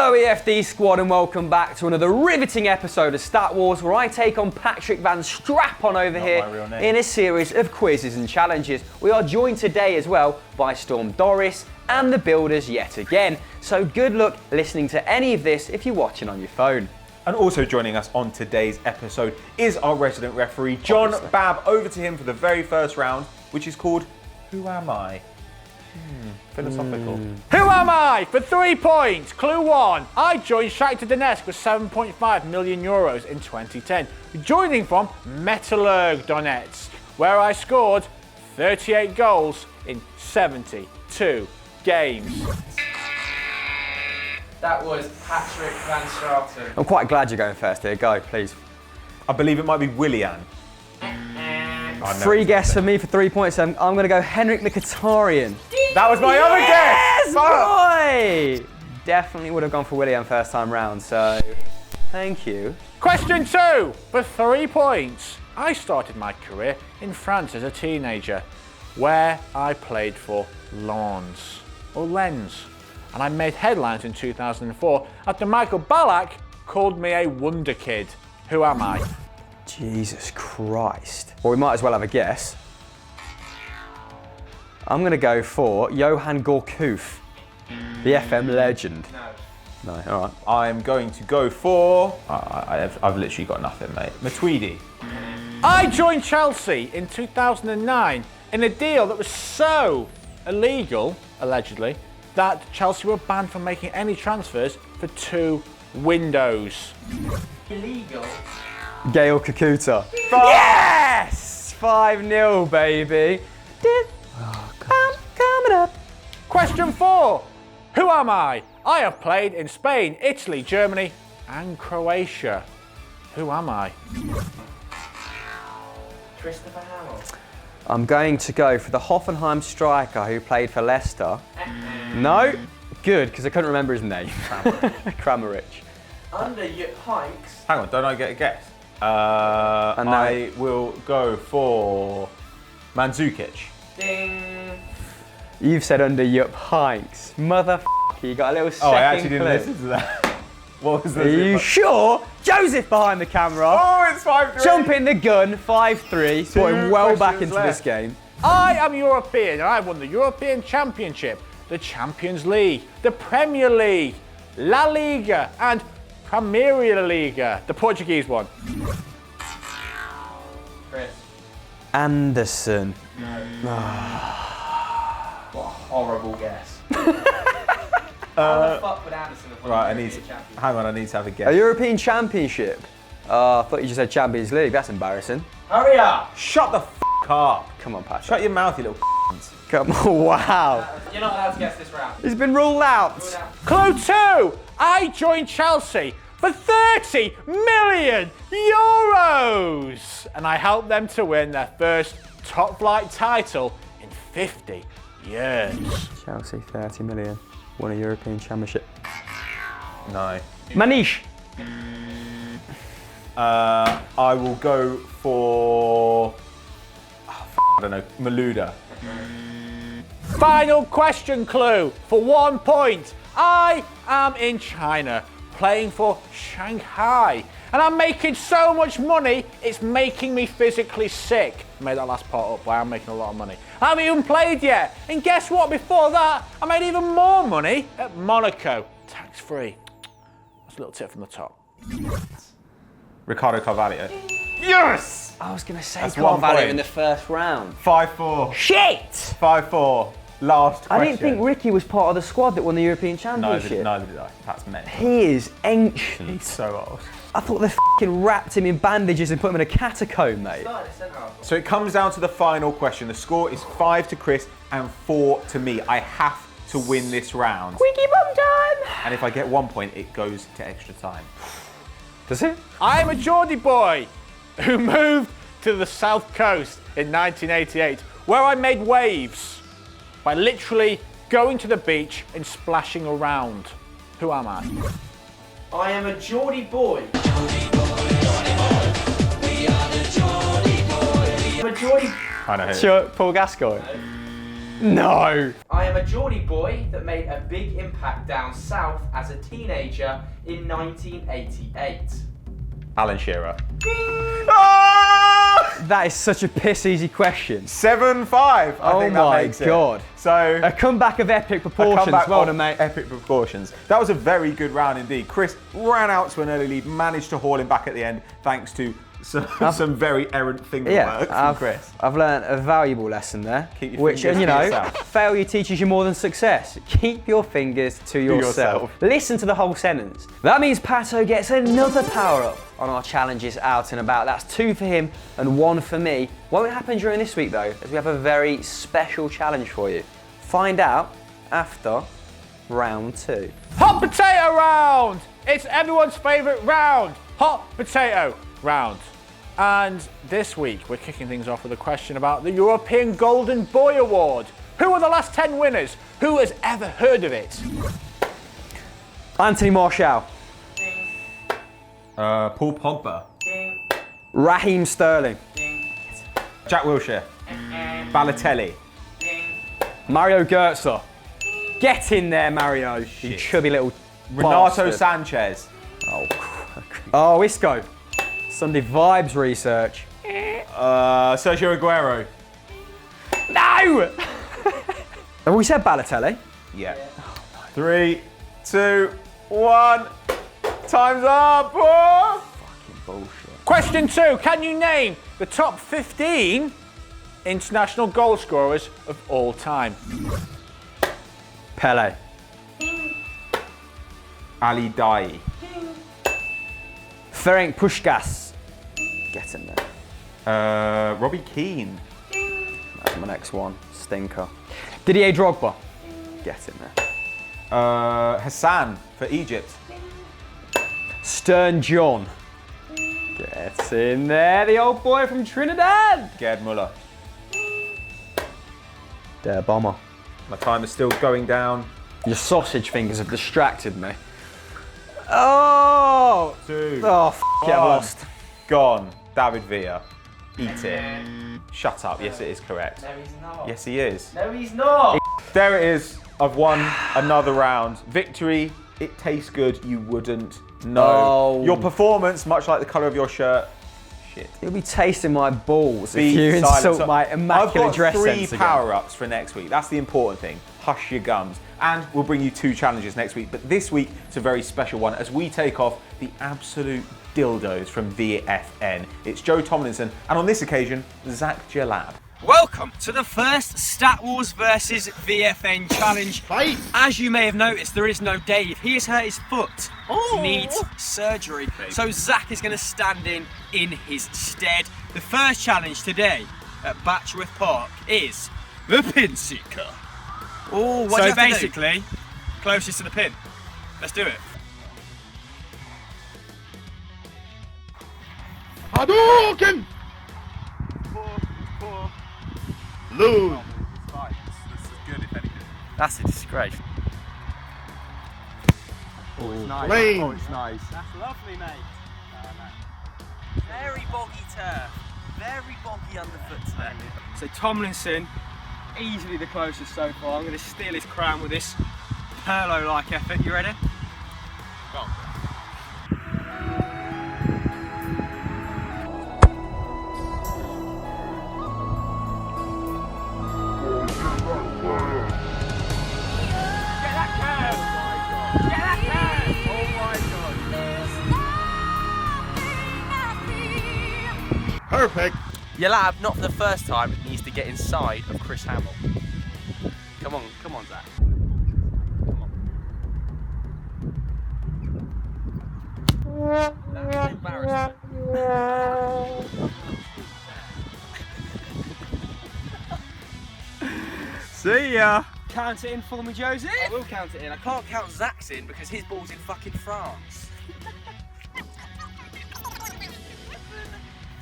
Hello EFD squad and welcome back to another riveting episode of Stat Wars where I take on Patrick Van Strap-on over here in a series of quizzes and challenges. We are joined today as well by Storm Doris and the Builders yet again. So good luck listening to any of this if you're watching on your phone. And also joining us on today's episode is our resident referee, John Babb. Over to him for the very first round, which is called Who Am I? Philosophical. Who am I? For 3 points. Clue 1. I joined Shakhtar Donetsk for €7.5 million in 2010, joining from Metalurg Donetsk, where I scored 38 goals in 72 games. That was Patrick Van Straten. I'm quite glad you're going first here. Go, please. I believe it might be Willian. Three guesses for me for 3 points. I'm going to go Henrik Mkhitaryan. That was my other guess! Boy! Definitely would have gone for William first time round, so thank you. Question 2. For 3 points. I started my career in France as a teenager, where I played for Lens. And I made headlines in 2004 after Michael Ballack called me a wonder kid. Who am I? Jesus Christ. Well, we might as well have a guess. I'm going to go for Johan Goalscorer, the FM legend. No. No, all right. I'm going to go for... I've literally got nothing, mate. Matuidi. I joined Chelsea in 2009 in a deal that was so illegal, allegedly, that Chelsea were banned from making any transfers for 2 windows. Illegal? Gail Kakuta. Yes! 5-0, baby. Coming up. Question 4. Who am I? I have played in Spain, Italy, Germany, and Croatia. Who am I? Christopher Howell. I'm going to go for the Hoffenheim striker who played for Leicester. No? Good, because I couldn't remember his name. Kramaric. Under your Pikes. Hang on, don't I get a guess? I will go for Mandzukic. Ding. You've said under Yup Hanks. Motherfucker, you got a little second Oh, I actually didn't clue. listen to that. What was the... Are you sure? Joseph behind the camera. Oh, it's 5-3. Jumping the gun, 5-3. Sporting well back into questions this game. I am European and I won the European Championship, the Champions League, the Premier League, La Liga and Primeira Liga, the Portuguese one. Chris. Anderson. What a horrible guess. How the fuck would Anderson have won Right, the European Championship? hang on, I need to have a A guess. European Championship. I thought you just said Champions League. That's embarrassing. Hurry up! Shut the f*** up. Come on, Patrick. Shut your mouth, you little Come on, wow. You're not allowed to guess this round. He's been ruled out. Clue 2. I joined Chelsea for €30 million and I helped them to win their first top flight title in 50 years. Chelsea, 30 million. Won a European Championship. No. Manish. I will go for... I don't know, Malouda. Final question clue for 1 point. I am in China playing for Shanghai and I'm making so much money it's making me physically sick. I made that last part up, but I'm making a lot of money. I haven't even played yet, and guess what? Before that I made even more money at Monaco, tax free. That's a little tip from the top. Ricardo Carvalho. Yes! I was going to say That's 1 Carvalho point. in the first round. 5-4. Shit! 5-4. Last question. I didn't think Ricky was part of the squad that won the European Championship. Neither did I. That's mental. He is ancient. He's so old. I thought they f***ing wrapped him in bandages and put him in a catacomb, mate. So it comes down to the final question. The score is 5 to Chris and 4 to me. I have to win this round. Squeaky bum time! And if I get 1 point, it goes to extra time. Does it? I am a Geordie boy who moved to the South Coast in 1988, where I made waves by literally going to the beach and splashing around. Who am I? I am a Geordie boy. I'm a Geordie. I know who. Sure, Paul Gascoigne. No. I am a Geordie boy that made a big impact down south as a teenager in 1988. Alan Shearer. That is such a piss easy question. 7-5. I Oh think that my makes God. It. So A comeback of epic proportions. Well done, mate. Epic proportions. That was a very good round indeed. Chris ran out to an early lead, managed to haul him back at the end thanks to some very errant finger work from Chris. I've learned a valuable lesson there. Keep your which, fingers and you to know, yourself. failure teaches you more than success. Keep your fingers to yourself. Listen to the whole sentence. That means Pato gets another power up on our challenges out and about. That's 2 for him and 1 for me. Won't happen during this week though, as we have a very special challenge for you. Find out after round 2. Hot potato round! It's everyone's favourite round. Hot potato round. And this week, we're kicking things off with a question about the European Golden Boy Award. Who are the last 10 winners? Who has ever heard of it? Anthony Martial. Paul Pogba. Raheem Sterling. Jack Wilshere. Balotelli. Mario Götze. Get in there, Mario. You chubby little Renato bastard. Sanchez. Oh, Isco. Sunday Vibes research. Sergio Aguero. No! Have we said Balotelli? Yeah. 3, 2, 1. Time's up. Oh! Bullshit. Question 2. Can you name the top 15 international goal scorers of all time? Pele. Ali Dai. Ferenc Puskás. Get in there. Robbie Keane. That's my next one. Stinker. Didier Drogba. Get in there. Hassan for Egypt. Stern John. Get in there. The old boy from Trinidad. Gerd Muller. Der Bomber. My time is still going down. Your sausage fingers have distracted me. Oh! 2. Oh, f*** it, I've lost. Gone. David Villa. Eat it. Shut up. Yes, it is correct. No, he's not. Yes, he is. No, he's not. There it is. I've won another round. Victory. It tastes good. You wouldn't know. Oh. Your performance, much like the colour of your shirt, shit. You'll be tasting my balls Be if you silent. insult So my immaculate dress I've got 3 sense again. power-ups for next week. That's the important thing. Hush your gums. And we'll bring you 2 challenges next week. But this week, it's a very special one as we take off the absolute dildos from VFN. It's Joe Tomlinson, and on this occasion, Zach Jalab. Welcome to the first Stat Wars versus VFN challenge. Fight! As you may have noticed, there is no Dave. He has hurt his foot. Needs surgery. So Zach is going to stand in his stead. The first challenge today at Batchworth Park is the Pin Seeker. Oh, what do So you have to do? basically, closest to the pin. Let's do it. Hadouken! Lose. That's a disgrace. Lane. nice. That's lovely, mate. Very boggy turf. Very boggy underfoot today. So Tomlinson, easily the closest so far. I'm going to steal his crown with this Perlo-like effort. You ready? Perfect. Jalab, not for the first time, needs to get inside of Chris Hamill. Come on, Zach. That's embarrassing. See ya. Count it in for me, Josie. I will count it in. I can't count Zach's in because his ball's in fucking France.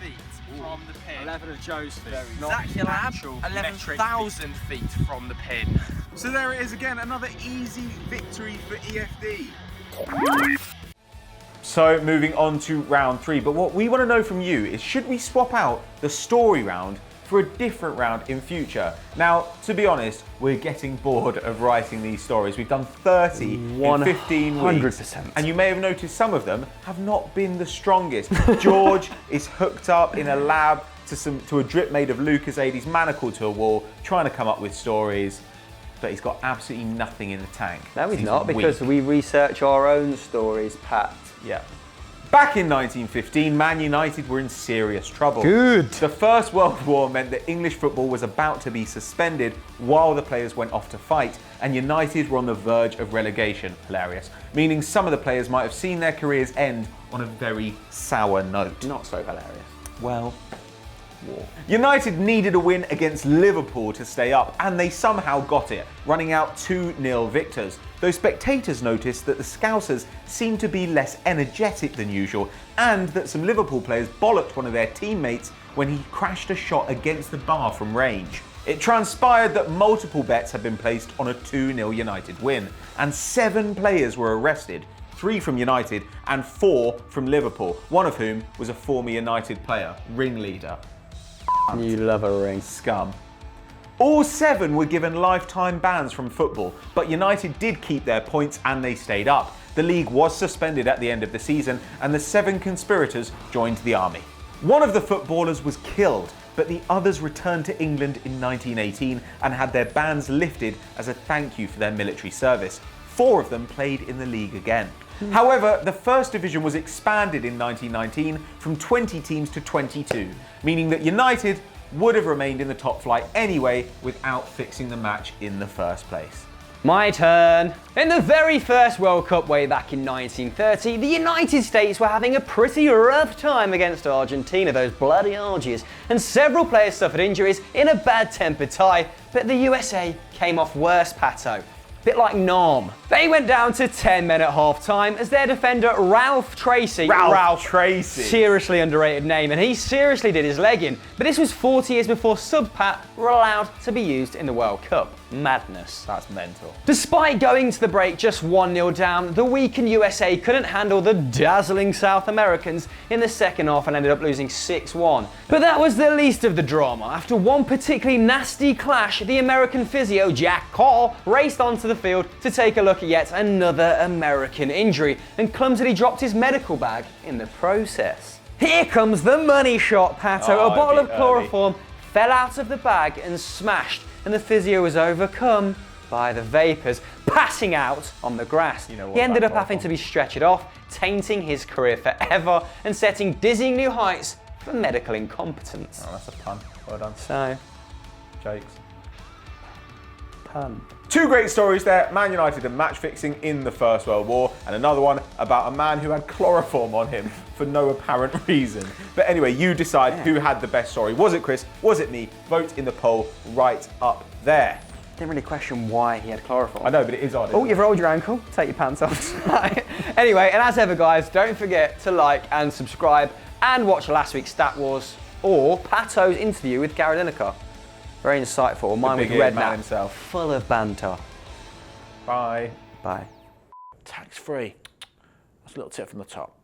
Feet from the pin. 11 of Joe's feet. Zach actual Jalab, metric 11,000 feet from the pin. So there it is again, another easy victory for EFD. So moving on to round 3, but what we want to know from you is should we swap out the story round for a different round in future. Now, to be honest, we're getting bored of writing these stories. We've done 30 in 15 weeks. 100%. And you may have noticed some of them have not been the strongest. George is hooked up in a lab to a drip made of Lucozade. He's manacled to a wall, trying to come up with stories, but he's got absolutely nothing in the tank. No, he's not, because we research our own stories, Pat. Yeah. Back in 1915, Man United were in serious trouble. Good. The First World War meant that English football was about to be suspended while the players went off to fight, and United were on the verge of relegation. Hilarious. Meaning some of the players might have seen their careers end on a very sour note. Not so hilarious. Well, war. United needed a win against Liverpool to stay up, and they somehow got it, running out 2-0 victors. Though spectators noticed that the Scousers seemed to be less energetic than usual, and that some Liverpool players bollocked one of their teammates when he crashed a shot against the bar from range. It transpired that multiple bets had been placed on a 2-0 United win, and 7 players were arrested, 3 from United and 4 from Liverpool, one of whom was a former United player, ringleader. You love a ring. Scum. All 7 were given lifetime bans from football, but United did keep their points and they stayed up. The league was suspended at the end of the season, and the 7 conspirators joined the army. One of the footballers was killed, but the others returned to England in 1918 and had their bans lifted as a thank you for their military service. 4 of them played in the league again. However, the First Division was expanded in 1919 from 20 teams to 22, meaning that United would have remained in the top flight anyway without fixing the match in the first place. My turn. In the very first World Cup way back in 1930, the United States were having a pretty rough time against Argentina, those bloody Argies, and several players suffered injuries in a bad-tempered tie, but the USA came off worse, Pato. Bit like Nam. They went down to 10 men at half-time as their defender Ralph Tracy. Ralph Tracy. Seriously underrated name, and he seriously did his leg in. But this was 40 years before sub-pat were allowed to be used in the World Cup. Madness. That's mental. Despite going to the break just 1-0 down, the weakened USA couldn't handle the dazzling South Americans in the second half and ended up losing 6-1. But that was the least of the drama. After one particularly nasty clash, the American physio Jack Call raced onto the field to take a look at yet another American injury and clumsily dropped his medical bag in the process. Here comes the money shot, Pato. A bottle of chloroform fell out of the bag and smashed, and the physio was overcome by the vapours, passing out on the grass. He ended up having to be stretchered off, tainting his career forever and setting dizzying new heights for medical incompetence. Oh, that's a pun. Well done. So, Jokes. pun. 2 great stories there, Man United and match fixing in the First World War, and another one about a man who had chloroform on him for no apparent reason. But anyway, you decide who had the best story. Was it Chris? Was it me? Vote in the poll right up there. Didn't really question why he had chloroform. I know, but it is odd. Oh, you've rolled your ankle. Take your pants off. Anyway, and as ever, guys, don't forget to like and subscribe and watch last week's Stat Wars or Pato's interview with Gary Lineker. Very insightful. Mine with Red man Nat, himself. full of banter. Bye. Bye. Tax free. That's a little tip from the top.